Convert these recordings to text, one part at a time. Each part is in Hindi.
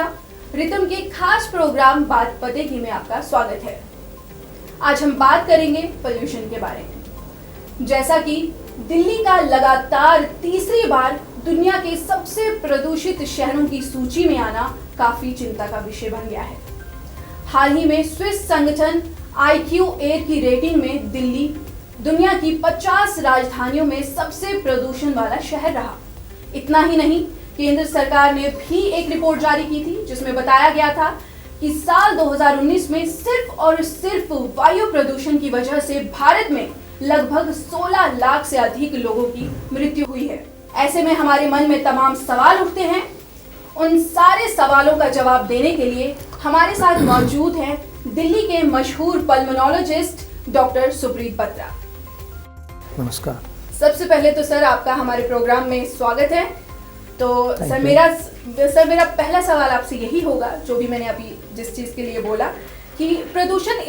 इंडिया रिदम के खास प्रोग्राम बात पते की में आपका स्वागत है। आज हम बात करेंगे पोल्यूशन के बारे में। जैसा कि दिल्ली का लगातार तीसरी बार दुनिया के सबसे प्रदूषित शहरों की सूची में आना काफी चिंता का विषय बन गया है। हाल ही में स्विस संगठन IQ एयर की रेटिंग में दिल्ली दुनिया की 50 राजधानियों में सबसे प्रदूषण वाला शहर रहा। इतना ही नहीं, केंद्र सरकार ने भी एक रिपोर्ट जारी की थी जिसमें बताया गया था कि साल 2019 में सिर्फ और सिर्फ वायु प्रदूषण की वजह से भारत में लगभग 16 लाख से अधिक लोगों की मृत्यु हुई है। ऐसे में हमारे मन में तमाम सवाल उठते हैं। उन सारे सवालों का जवाब देने के लिए हमारे साथ मौजूद हैं दिल्ली के मशहूर पल्मोनोलॉजिस्ट डॉक्टर सुप्रीत बत्रा। नमस्कार। सबसे पहले तो सर आपका हमारे प्रोग्राम में स्वागत है। तो सर मेरा पहला सवाल आपसे यही होगा, जो भी मैंने अभी जिस चीज़ के लिए बोला, कि प्रदूषण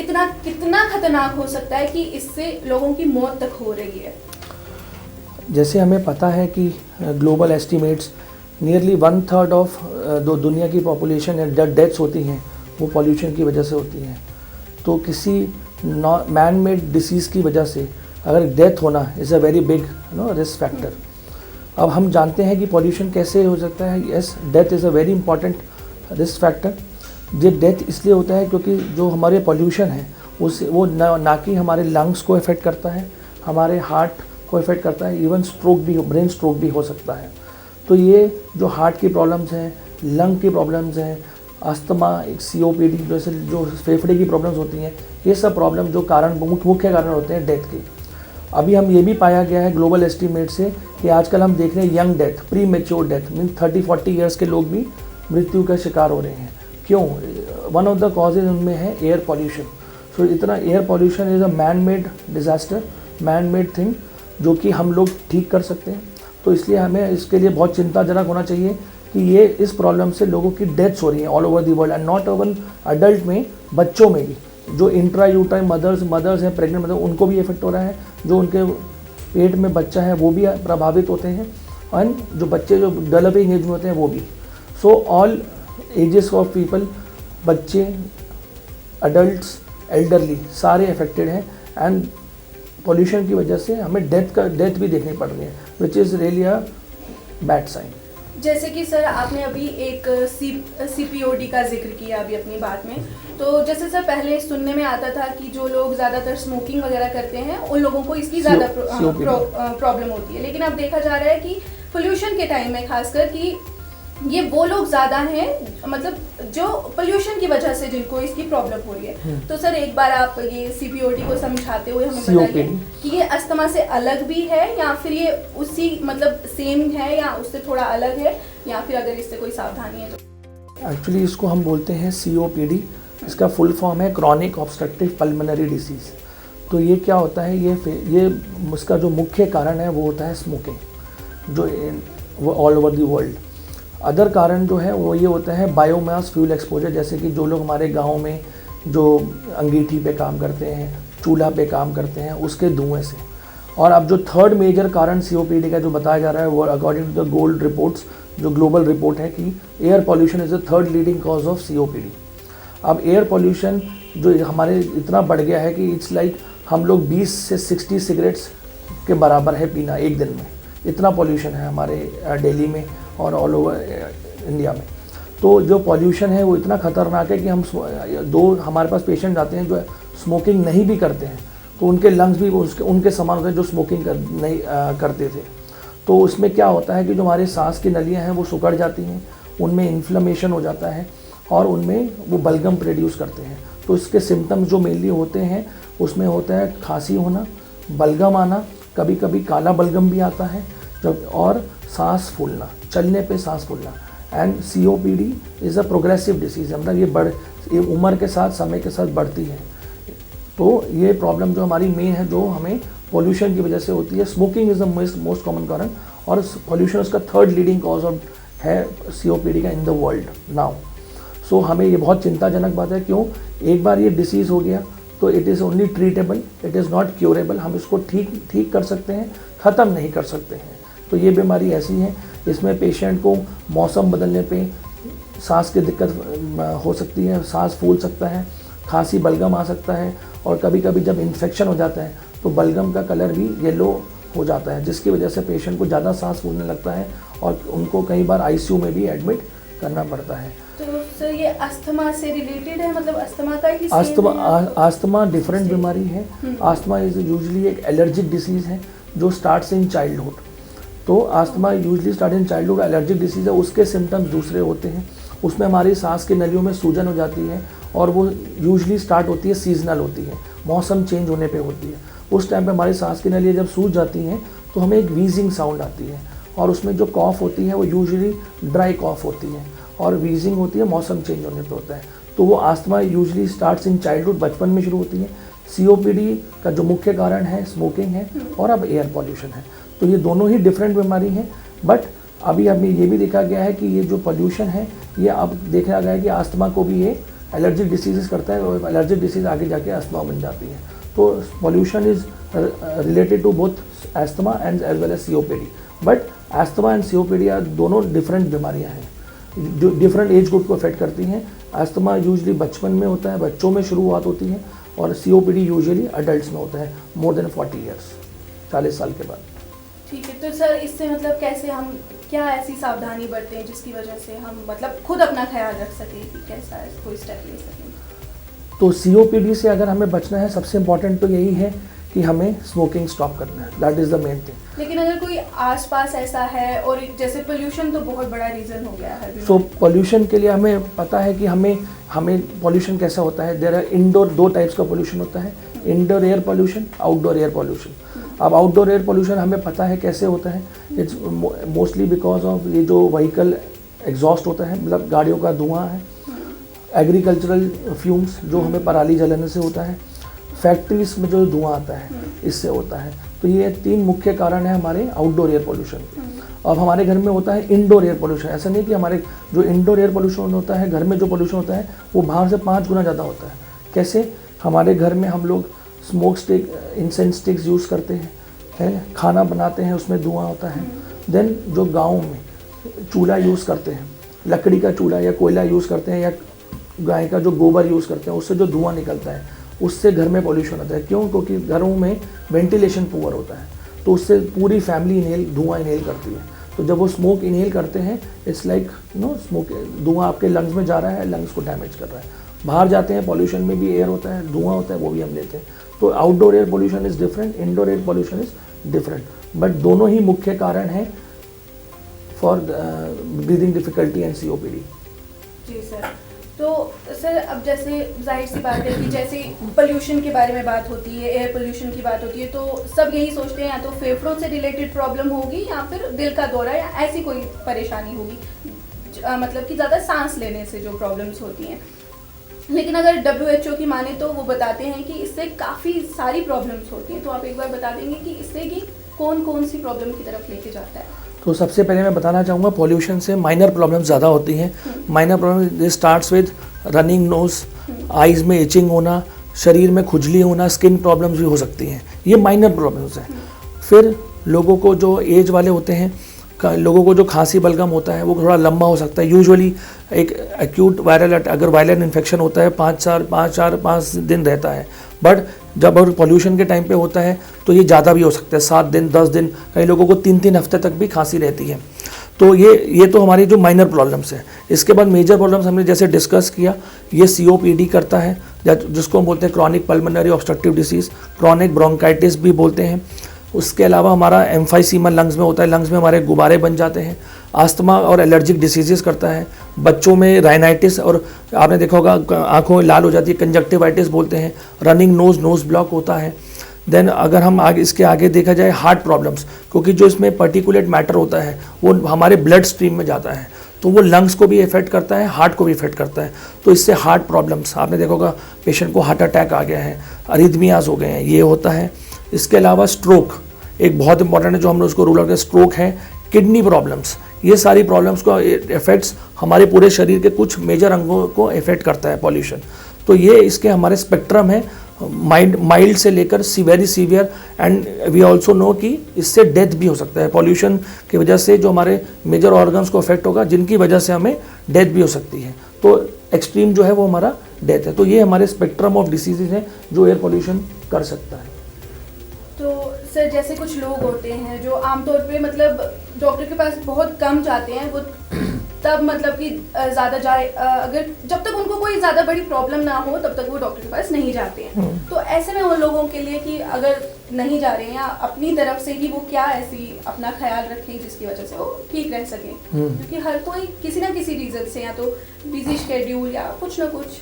कितना खतरनाक हो सकता है कि इससे लोगों की मौत तक हो रही है। जैसे हमें पता है कि ग्लोबल एस्टिमेट्स नियरली 1/3 ऑफ जो दुनिया की पॉपुलेशन है डेथ्स होती हैं वो पॉल्यूशन की वजह से होती हैं। तो किसी मैन मेड डिसीज़ की वजह से अगर डेथ होना is a very big risk factor. अब हम जानते हैं कि पॉल्यूशन कैसे हो सकता है। Yes, death is a very important risk factor. ये डेथ इसलिए होता है क्योंकि जो हमारे पॉल्यूशन है उससे वो ना कि हमारे लंग्स को इफ़ेक्ट करता है, हमारे हार्ट को इफ़ेक्ट करता है, इवन स्ट्रोक भी ब्रेन स्ट्रोक भी हो सकता है। तो ये जो हार्ट की प्रॉब्लम्स हैं, लंग की प्रॉब्लम्स हैं, अस्थमा, COPD जैसे जो फेफड़े की प्रॉब्लम्स होती हैं, ये सब प्रॉब्लम जो मुख्य कारण होते हैं डेथ के। अभी हम ये भी पाया गया है ग्लोबल एस्टीमेट से कि आजकल हम देख रहे हैं young death, pre mature death, mean 30-40 years के लोग भी मृत्यु का शिकार हो रहे हैं। क्यों? वन ऑफ द कॉजेज उनमें है एयर पॉल्यूशन। सो इतना air pollution is a man made disaster, man made thing, जो कि हम लोग ठीक कर सकते हैं। तो इसलिए हमें इसके लिए बहुत चिंताजनक होना चाहिए कि ये इस प्रॉब्लम से लोगों की डेथ्स हो रही हैं all over the world, and not oven adult में, बच्चों में भी। जो इंट्रा यूटाइन मदर्स हैं, प्रेग्नेंट मदर, उनको भी इफेक्ट हो रहा है। जो उनके पेट में बच्चा है वो भी प्रभावित होते हैं, एंड जो बच्चे जो डेवलपिंग एज में होते हैं वो भी। So all ages of people, बच्चे, अडल्ट्स, एल्डरली, सारे अफेक्टेड हैं। एंड पॉल्यूशन की वजह से हमें डेथ भी देखनी पड़ रही है, which is really a bad sign. जैसे कि सर आपने अभी एक CPOD का जिक्र किया अभी अपनी बात में। तो जैसे सर पहले सुनने में आता था कि जो लोग ज़्यादातर स्मोकिंग वगैरह करते हैं उन लोगों को इसकी ज़्यादा प्रॉब्लम होती है। लेकिन अब देखा जा रहा है कि पोल्यूशन के टाइम में खासकर कि ये वो लोग ज़्यादा हैं, मतलब जो पोल्यूशन की वजह से जिनको इसकी प्रॉब्लम हो रही है। तो सर एक बार आप ये CPOD को समझाते हुए हमें बताइए कि ये अस्थमा से अलग भी है या फिर ये उसी मतलब सेम है या उससे थोड़ा अलग है, या फिर अगर इससे कोई सावधानी है तो। एक्चुअली इसको हम बोलते हैं COPD। इसका फुल फॉर्म है क्रॉनिक ऑब्स्ट्रक्टिव पल्मोनरी डिसीज़। तो ये क्या होता है, ये उसका जो मुख्य कारण है वो होता है स्मोकिंग, जो वो all over the world. Other कारण जो है वो ये होता है बायोमास फ्यूल एक्सपोजर, जैसे कि जो लोग हमारे गांव में जो अंगीठी पे काम करते हैं, चूल्हा पे काम करते हैं, उसके धुएं से। और अब जो थर्ड मेजर कारण COPD का जो बताया जा रहा है वो according to the GOLD reports, जो ग्लोबल रिपोर्ट है, कि air pollution is the third leading cause of COPD। अब एयर पॉल्यूशन जो हमारे इतना बढ़ गया है कि इट्स लाइक हम लोग 20 से 60 सिगरेट्स के बराबर है पीना एक दिन में। इतना पॉल्यूशन है हमारे दिल्ली में और ऑल ओवर इंडिया में। तो जो पॉल्यूशन है वो इतना ख़तरनाक है कि हमारे पास पेशेंट आते हैं जो स्मोकिंग नहीं भी करते हैं, तो उनके लंग्स भी उनके समान होते हैं जो स्मोकिंग नहीं करते थे। तो उसमें क्या होता है कि जो हमारे सांस की नलियाँ हैं वो सिकुड़ जाती हैं, उनमें इन्फ्लेमेशन हो जाता है और उनमें वो बलगम प्रोड्यूस करते हैं। तो इसके सिम्टम्स जो मेनली होते हैं उसमें होता है खांसी होना, बलगम आना, कभी कभी काला बलगम भी आता है, और सांस फूलना, चलने पे सांस फूलना। And COPD is a progressive disease, मतलब ये उम्र के साथ, समय के साथ बढ़ती है। तो ये प्रॉब्लम जो हमारी मेन है, जो हमें पॉल्यूशन की वजह से होती है। Smoking is the most common कारण, और पॉल्यूशन उसका थर्ड लीडिंग कॉज ऑफ है COPD का इन द वर्ल्ड नाउ। सो हमें ये बहुत चिंताजनक बात है। क्यों? एक बार ये डिसीज़ हो गया तो it is only treatable, it is not curable. हम इसको ठीक कर सकते हैं, ख़त्म नहीं कर सकते हैं। तो ये बीमारी ऐसी है, इसमें पेशेंट को मौसम बदलने पे सांस की दिक्कत हो सकती है, सांस फूल सकता है, खांसी बलगम आ सकता है, और कभी कभी जब इन्फेक्शन हो जाता है तो बलगम का कलर भी येलो हो जाता है, जिसकी वजह से पेशेंट को ज़्यादा सांस फूलने लगता है और उनको कई बार आईसीयू में भी एडमिट करना पड़ता है। तो सर ये अस्थमा से रिलेटेड है, मतलब अस्थमा का ही आस्थमा डिफरेंट बीमारी है। आस्थमा इज यूजुअली एक एलर्जिक डिसीज़ है जो स्टार्ट्स इन चाइल्डहुड। तो asthma usually start in childhood, allergic disease है, उसके सिम्टम्स दूसरे होते हैं। उसमें हमारी सांस की नलियों में सूजन हो जाती है और वो यूजुअली स्टार्ट होती है, सीजनल होती है, मौसम चेंज होने पे होती है। उस टाइम पे हमारी सांस की नलियाँ जब सूज जाती हैं तो हमें एक वीजिंग साउंड आती है, और उसमें जो कॉफ होती है वो यूजुअली ड्राई कॉफ होती है, और वीजिंग होती है, मौसम चेंज होने पे होता है। तो वो asthma usually starts in childhood, बचपन में शुरू होती है। सीओपीडी का जो मुख्य कारण है स्मोकिंग है और अब एयर पॉल्यूशन है। तो ये दोनों ही डिफरेंट बीमारी हैं, बट अभी हमें ये भी देखा गया है कि ये जो पॉल्यूशन है ये अब देखा गया है कि आस्थमा को भी ये एलर्जिक डिसीजेस करता है, और एलर्जिक डिसीज आगे जाके अस्थमा बन जाती है। तो pollution is related to both asthma and as well as COPD, but asthma and COPD दोनों डिफरेंट बीमारियां हैं जो डिफरेंट एज ग्रुप को अफेक्ट करती हैं। एस्थमा यूजुअली बचपन में होता है, बच्चों में शुरुआत होती है, और सीओपीडी यूजुअली अडल्ट्स में होता है मोर देन 40 ईयर्स, 40 साल के बाद। ठीक है, तो सर इससे मतलब कैसे हम क्या ऐसी सावधानी बरतें हैं जिसकी वजह से हम मतलब खुद अपना ख्याल रख सकें कि कैसा कोई स्टेप ले सकें? तो सीओपीडी से अगर हमें बचना है, सबसे इम्पॉर्टेंट तो यही है कि हमें स्मोकिंग स्टॉप करना है, that is the main thing. लेकिन अगर कोई आसपास ऐसा है, और जैसे पोल्यूशन तो बहुत बड़ा रीज़न हो गया है। सो पोल्यूशन के लिए हमें पता है कि हमें पोल्यूशन कैसा होता है। देयर आर इंडोर, 2 टाइप्स का पोल्यूशन होता है, indoor air pollution, outdoor air pollution. अब आउटडोर एयर पोल्यूशन हमें पता है कैसे होता है, इट्स मोस्टली बिकॉज ऑफ ये जो व्हीकल एग्जॉस्ट होता है, मतलब गाड़ियों का धुआं है, एग्रीकल्चरल फ्यूम्स जो हमें पराली जलाने से होता है, फैक्ट्रीज में जो धुआं आता है इससे होता है। तो ये 3 मुख्य कारण है हमारे आउटडोर एयर पोल्यूशन के। अब हमारे घर में होता है इंडोर एयर पोल्यूशन। ऐसा नहीं कि हमारे जो इंडोर एयर पोल्यूशन होता है घर में, जो पोल्यूशन होता है वो बाहर से 5 गुना ज़्यादा होता है। कैसे? हमारे घर में हम लोग smoke stick, incense sticks use करते हैं, है, खाना बनाते हैं उसमें धुआं होता है। देन जो गाँव में चूल्हा यूज़ करते हैं, लकड़ी का चूल्हा या कोयला यूज़ करते हैं, या गाय का जो गोबर यूज़ करते हैं, उससे जो धुआं निकलता है उससे घर में पोल्यूशन होता है। क्यों? क्योंकि घरों में वेंटिलेशन पुअर होता है, तो उससे पूरी फैमिली धुआं इनहेल करती है। तो जब वो स्मोक इनहेल करते हैं, इट्स लाइक स्मोक, धुआं आपके लंग्स में जा रहा है, लंग्स को डैमेज कर रहा है। बाहर जाते हैं, पॉल्यूशन में भी एयर होता है, धुआं होता है, वो भी हम लेते हैं। तो outdoor air pollution is different, indoor air pollution is different, but दोनों ही मुख्य कारण हैं for breathing difficulty and COPD. जी सर। तो सर अब जैसे जाहिर सी बात है कि जैसे पोल्यूशन के बारे में बात होती है, एयर पोल्यूशन की बात होती है, तो सब यही सोचते हैं या तो फेफड़ों से रिलेटेड प्रॉब्लम होगी या फिर दिल का दौरा या ऐसी कोई परेशानी होगी, मतलब कि ज़्यादा सांस लेने से जो प्रॉब्लम्स होती हैं। लेकिन अगर WHO की माने तो वो बताते हैं कि इससे काफ़ी सारी प्रॉब्लम्स होती हैं। तो आप एक बार बता देंगे कि इससे कि कौन कौन सी प्रॉब्लम की तरफ लेके जाता है? तो सबसे पहले मैं बताना चाहूँगा, पॉल्यूशन से माइनर प्रॉब्लम्स ज़्यादा होती हैं। Minor problem starts with running nose, eyes में इचिंग होना, शरीर में खुजली होना, स्किन प्रॉब्लम्स भी हो सकती हैं, ये माइनर प्रॉब्लम्स हैं। फिर लोगों को जो एज वाले होते हैं, लोगों को जो खांसी बलगम होता है वो थोड़ा लंबा हो सकता है। यूजुअली एक एक्यूट वायरल, अगर वायरल इन्फेक्शन होता है 5 दिन रहता है, बट जब और पॉल्यूशन के टाइम पे होता है तो ये ज़्यादा भी हो सकता है, 7 दिन, 10 दिन, कई लोगों को 3-3 हफ्ते तक भी खांसी रहती है। तो ये तो हमारी जो माइनर प्रॉब्लम्स है। इसके बाद मेजर प्रॉब्लम्स हमने जैसे डिस्कस किया, ये सीओपीडी करता है, जिसको हम बोलते हैं chronic pulmonary obstructive disease, chronic bronchitis भी बोलते हैं। उसके अलावा हमारा एम्फाइसीमा लंग्स में होता है, लंग्स में हमारे गुब्बारे बन जाते हैं। आस्थमा और एलर्जिक डिसीजेस करता है। बच्चों में राइनाइटिस, और आपने देखा होगा आंखों लाल हो जाती है, कंजक्टिवाइटिस बोलते हैं। रनिंग नोज ब्लॉक होता है। देन अगर हम इसके आगे देखा जाए, हार्ट प्रॉब्लम्स, क्योंकि जो इसमें पर्टिकुलेट मैटर होता है वो हमारे ब्लड स्ट्रीम में जाता है, तो वो लंग्स को भी इफेक्ट करता है, हार्ट को भी इफेक्ट करता है। तो इससे हार्ट प्रॉब्लम्स, आपने देखा होगा पेशेंट को हार्ट अटैक आ गया है, अरिथमियाज हो गए हैं, ये होता है। इसके अलावा स्ट्रोक एक बहुत इंपॉर्टेंट है, जो हम लोग उसको रूल आउट करें, स्ट्रोक है। किडनी प्रॉब्लम्स, ये सारी प्रॉब्लम्स को इफेक्ट्स हमारे पूरे शरीर के कुछ मेजर अंगों को इफेक्ट करता है पॉल्यूशन। तो ये इसके हमारे स्पेक्ट्रम है, माइल्ड से लेकर very severe, and we also know कि इससे डेथ भी हो सकता है। पॉल्यूशन की वजह से जो हमारे मेजर ऑर्गन्स को अफेक्ट होगा, जिनकी वजह से हमें डेथ भी हो सकती है। तो एक्सट्रीम जो है वो हमारा डेथ है। तो ये हमारे स्पेक्ट्रम ऑफ डिसीजेज हैं जो एयर पॉल्यूशन कर सकता है। तो सर जैसे कुछ लोग होते हैं जो आमतौर पे मतलब डॉक्टर के पास बहुत कम जाते हैं, वो तब मतलब कि ज़्यादा जाए अगर जब तक उनको कोई ज़्यादा बड़ी प्रॉब्लम ना हो तब तक वो डॉक्टर के पास नहीं जाते हैं। तो ऐसे में उन लोगों के लिए कि अगर नहीं जा रहे हैं या अपनी तरफ से ही वो क्या ऐसी अपना ख्याल रखें जिसकी वजह से वो ठीक रह सकें, क्योंकि हर कोई किसी ना किसी रीज़न से या तो बिजी शेड्यूल या कुछ ना कुछ।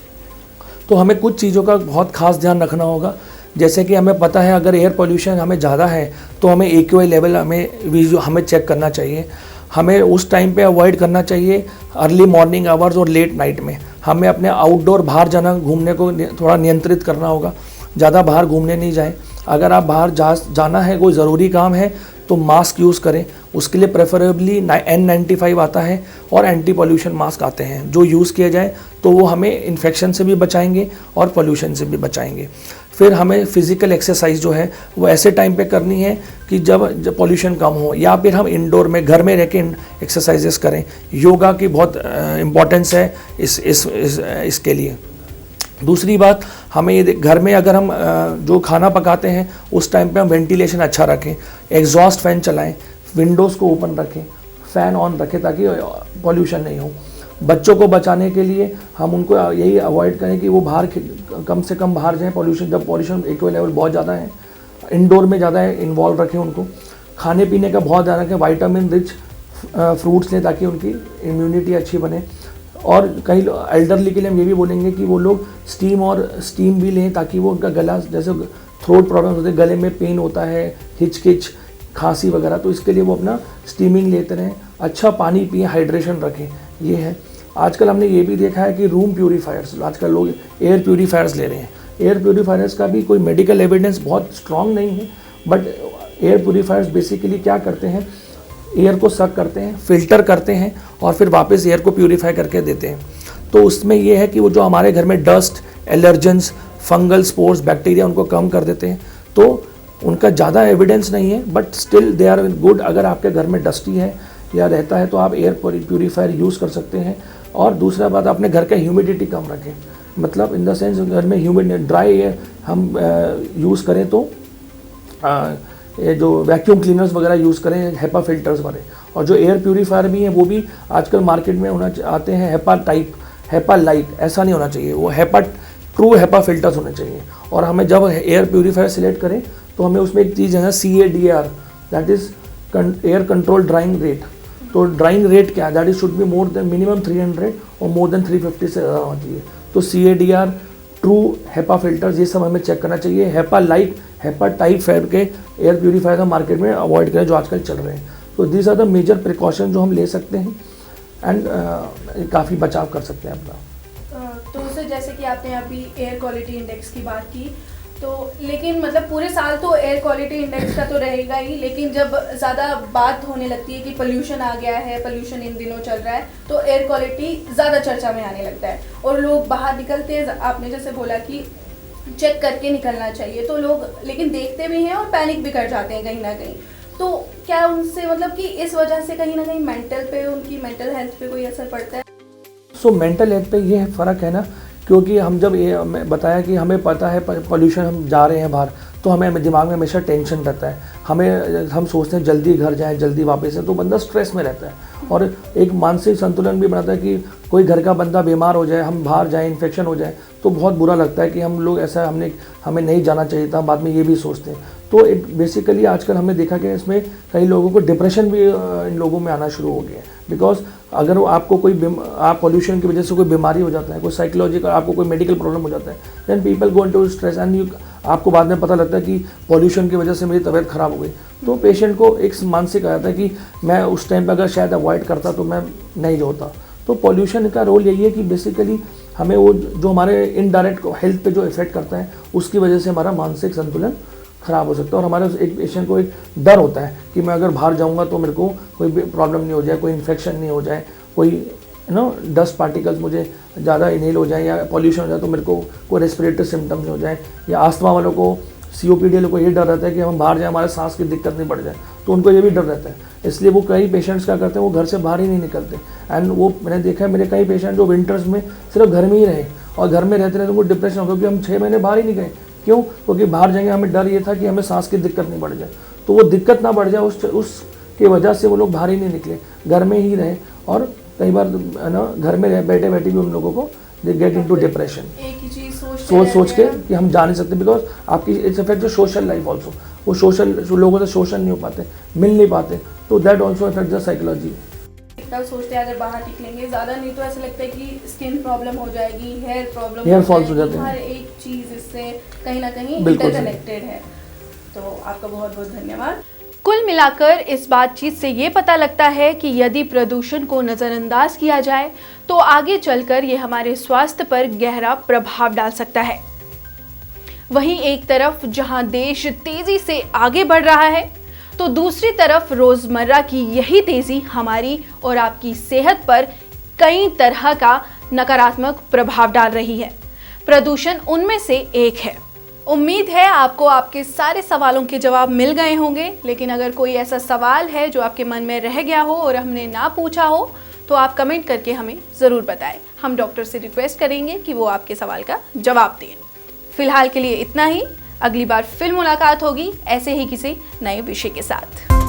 तो हमें कुछ चीज़ों का बहुत खास ध्यान रखना होगा। जैसे कि हमें पता है अगर एयर पोल्यूशन हमें ज़्यादा है तो हमें AQI लेवल हमें चेक करना चाहिए। हमें उस टाइम पे अवॉइड करना चाहिए अर्ली मॉर्निंग आवर्स और लेट नाइट में। हमें अपने आउटडोर बाहर जाना, घूमने को थोड़ा नियंत्रित करना होगा। ज़्यादा बाहर घूमने नहीं जाएं। अगर आप बाहर जाना है, कोई ज़रूरी काम है, तो मास्क यूज़ करें। उसके लिए प्रेफरेबली N95 आता है और एंटी पॉल्यूशन मास्क आते हैं, जो यूज़ किए जाए तो वो हमें इन्फेक्शन से भी बचाएंगे और पॉल्यूशन से भी बचाएंगे। फिर हमें फिज़िकल एक्सरसाइज जो है वो ऐसे टाइम पे करनी है कि जब पॉल्यूशन कम हो, या फिर हम इंडोर में घर में रह के एक्सरसाइजेस करें। योगा की बहुत इम्पोर्टेंस है इसके लिए। दूसरी बात, हमें ये घर में अगर हम जो खाना पकाते हैं उस टाइम पे हम वेंटिलेशन अच्छा रखें, एग्जॉस्ट फैन चलाएं, विंडोज़ को ओपन रखें, फ़ैन ऑन रखें ताकि पॉल्यूशन नहीं हो। बच्चों को बचाने के लिए हम उनको यही अवॉइड करें कि वो बाहर कम से कम बाहर जाएं। जब पॉल्यूशन AQI लेवल बहुत ज़्यादा है, इंडोर में ज़्यादा इन्वॉल्व रखें उनको। खाने पीने का बहुत ध्यान रखें, विटामिन रिच फ्रूट्स लें ताकि उनकी इम्यूनिटी अच्छी बने। और कई एल्डरली के लिए हम ये भी बोलेंगे कि वो लोग स्टीम भी लें ताकि वो उनका गला, जैसे थ्रोट प्रॉब्लम होते हैं, गले में पेन होता है, हिचकिच, खांसी वगैरह, तो इसके लिए वो अपना स्टीमिंग लेते रहें। अच्छा पानी पिए, हाइड्रेशन रखें, ये है। आजकल हमने ये भी देखा है कि रूम प्यूरीफायर्स, आजकल लोग एयर प्यूरीफायर्स ले रहे हैं। एयर प्यूरीफायर्स का भी कोई मेडिकल एविडेंस बहुत स्ट्रॉन्ग नहीं है, बट एयर प्यूरीफायर्स बेसिकली क्या करते हैं, एयर को सक करते हैं, फिल्टर करते हैं और फिर वापस एयर को प्यूरीफाई करके देते हैं। तो उसमें ये है कि वो जो हमारे घर में dust, allergens, fungal spores, bacteria, उनको कम कर देते हैं। तो उनका ज़्यादा एविडेंस नहीं है, but still they are good. अगर आपके घर में डस्टी है या रहता है तो आप एयर प्यूरीफायर यूज़ कर सकते हैं। और दूसरा बात, अपने घर का ह्यूमिडिटी कम रखें, मतलब इन द सेंस घर में ह्यूमिड ड्राई एयर हम यूज़ करें तो ये जो वैक्यूम क्लीनर्स वगैरह यूज़ करें, हेपा फिल्टर्स वाले। और जो एयर प्यूरीफायर भी हैं वो भी आजकल मार्केट में आते हैं हेपा टाइप, हेपा लाइट, ऐसा नहीं होना चाहिए, वो ट्रू हेपा फिल्टर्स होने चाहिए। और हमें जब एयर प्यूरीफायर सिलेक्ट करें तो हमें उसमें एक चीज़ है CADR, that is air control drawing rate. तो ड्राइंग रेट क्या है, that is should be more than minimum 300 और मोर देन 350 से ज़्यादा होना चाहिए। तो CADR, ट्रू हेपा फिल्टर्स, ये सब हमें चेक करना चाहिए। हेपा लाइट, हेपा टाइप फैब के एयर प्यूरीफायर मार्केट में अवॉइड करें जो आजकल चल रहे हैं। तो these are the major precaution जो हम ले सकते हैं एंड काफ़ी बचाव कर सकते हैं अपना। तो सर जैसे कि आपने अभी एयर क्वालिटी इंडेक्स की बात की, तो लेकिन मतलब पूरे साल तो एयर क्वालिटी इंडेक्स का तो रहेगा ही, लेकिन जब ज़्यादा बात होने लगती है कि पोल्यूशन आ गया है, पोल्यूशन इन दिनों चल रहा है, तो एयर क्वालिटी ज़्यादा चर्चा में आने लगता है और लोग बाहर निकलते हैं। आपने जैसे बोला कि चेक करके निकलना चाहिए, तो लोग लेकिन देखते भी हैं और पैनिक भी कर जाते हैं कहीं ना कहीं। तो क्या उनसे मतलब कि इस वजह से कहीं ना कहीं उनकी मेंटल हेल्थ पे कोई असर पड़ता है? सो मेंटल हेल्थ पे ये फ़र्क है ना, क्योंकि हम जब ये बताया कि हमें पता है पोल्यूशन, हम जा रहे हैं बाहर, तो हमें दिमाग में हमेशा टेंशन रहता है। हम सोचते हैं जल्दी घर जाएं, जल्दी वापस आए, तो बंदा स्ट्रेस में रहता है। और एक मानसिक संतुलन भी बनाता है कि कोई घर का बंदा बीमार हो जाए, हम बाहर जाएं, इन्फेक्शन हो जाए, तो बहुत बुरा लगता है कि हम लोग ऐसा हमें नहीं जाना चाहिए था, बाद में ये भी सोचते हैं। तो बेसिकली आजकल हमने देखा कि इसमें कई लोगों को डिप्रेशन भी इन लोगों में आना शुरू हो गया है। बिकॉज अगर आपको आप पोल्यूशन की वजह से कोई बीमारी हो जाता है, कोई साइकोलॉजिकल, आपको कोई मेडिकल प्रॉब्लम हो जाता है, then people go into stress and आपको बाद में पता लगता है कि पोल्यूशन की वजह से मेरी तबीयत ख़राब हो गई। तो पेशेंट को एक मानसिक आ जाता है कि मैं उस टाइम पर अगर शायद अवॉइड करता तो मैं नहीं होता। तो पोल्यूशन का रोल यही है कि बेसिकली हमें वो जो हमारे इनडायरेक्ट हेल्थ पे जो इफेक्ट करता है, उसकी वजह से हमारा मानसिक संतुलन ख़राब हो सकता है। और हमारे एक पेशेंट को एक डर होता है कि मैं अगर बाहर जाऊंगा तो मेरे को कोई प्रॉब्लम नहीं हो जाए, कोई इन्फेक्शन नहीं हो जाए, कोई डस्ट पार्टिकल्स मुझे ज़्यादा इनहेल हो जाए या पॉल्यूशन हो जाए तो मेरे को कोई रेस्पिरेटरी सिम्टम्स हो जाए, या आस्थमा वालों को, COPD वालों को ये डर रहता है कि हम बाहर जाए हमारे सांस की दिक्कत नहीं बढ़ जाए, तो उनको ये भी डर रहता है। इसलिए वो कई पेशेंट्स क्या करते हैं, वो घर से बाहर ही नहीं निकलते। एंड वो मैंने देखा है मेरे कई पेशेंट जो विंटर्स में सिर्फ घर में ही रहे और घर में रहते रहे तो उनको डिप्रेशन हो गया, क्योंकि हम 6 महीने बाहर ही नहीं गए। क्यों? क्योंकि बाहर जाएंगे हमें डर ये था कि हमें सांस की दिक्कत नहीं बढ़ जाए, तो वो दिक्कत ना बढ़ जाए उसकी वजह से वो लोग बाहर ही नहीं निकले, घर में ही रहे। और कई बार है ना घर में बैठे बैठे भी उन लोगों को दे गेट इनटू डिप्रेशन, एक ही चीज सोच के कि हम जा नहीं सकते, बिकॉज आपकी इट्स अफेक्ट जो सोशल लाइफ ऑल्सो, वो सोशल लोगों से सोशल नहीं हो पाते, मिल नहीं पाते, तो that also affect the psychology. इतना सोचते हैं अगर बाहर निकलेंगे ज़्यादा नहीं तो ऐसा लगता है कि स्किन प्रॉब्लम हो जाएगी, हेयर फॉल्स हो जाते हैं, हर एक चीज़ इससे कहीं ना कहीं बिल्कुल इंटरकनेक्टेड है। तो आपका बहुत बहुत धन्यवाद। कुल मिलाकर इस बातचीत से ये पता लगता है कि यदि प्रदूषण को नज़रअंदाज किया जाए तो आगे चलकर ये हमारे स्वास्थ्य पर गहरा प्रभाव डाल सकता है। वहीं एक तरफ जहां देश तेजी से आगे बढ़ रहा है तो दूसरी तरफ रोजमर्रा की यही तेजी हमारी और आपकी सेहत पर कई तरह का नकारात्मक प्रभाव डाल रही है। प्रदूषण उनमें से एक है। उम्मीद है आपको आपके सारे सवालों के जवाब मिल गए होंगे, लेकिन अगर कोई ऐसा सवाल है जो आपके मन में रह गया हो और हमने ना पूछा हो तो आप कमेंट करके हमें ज़रूर बताएं। हम डॉक्टर से रिक्वेस्ट करेंगे कि वो आपके सवाल का जवाब दें। फिलहाल के लिए इतना ही। अगली बार फिर मुलाकात होगी ऐसे ही किसी नए विषय के साथ।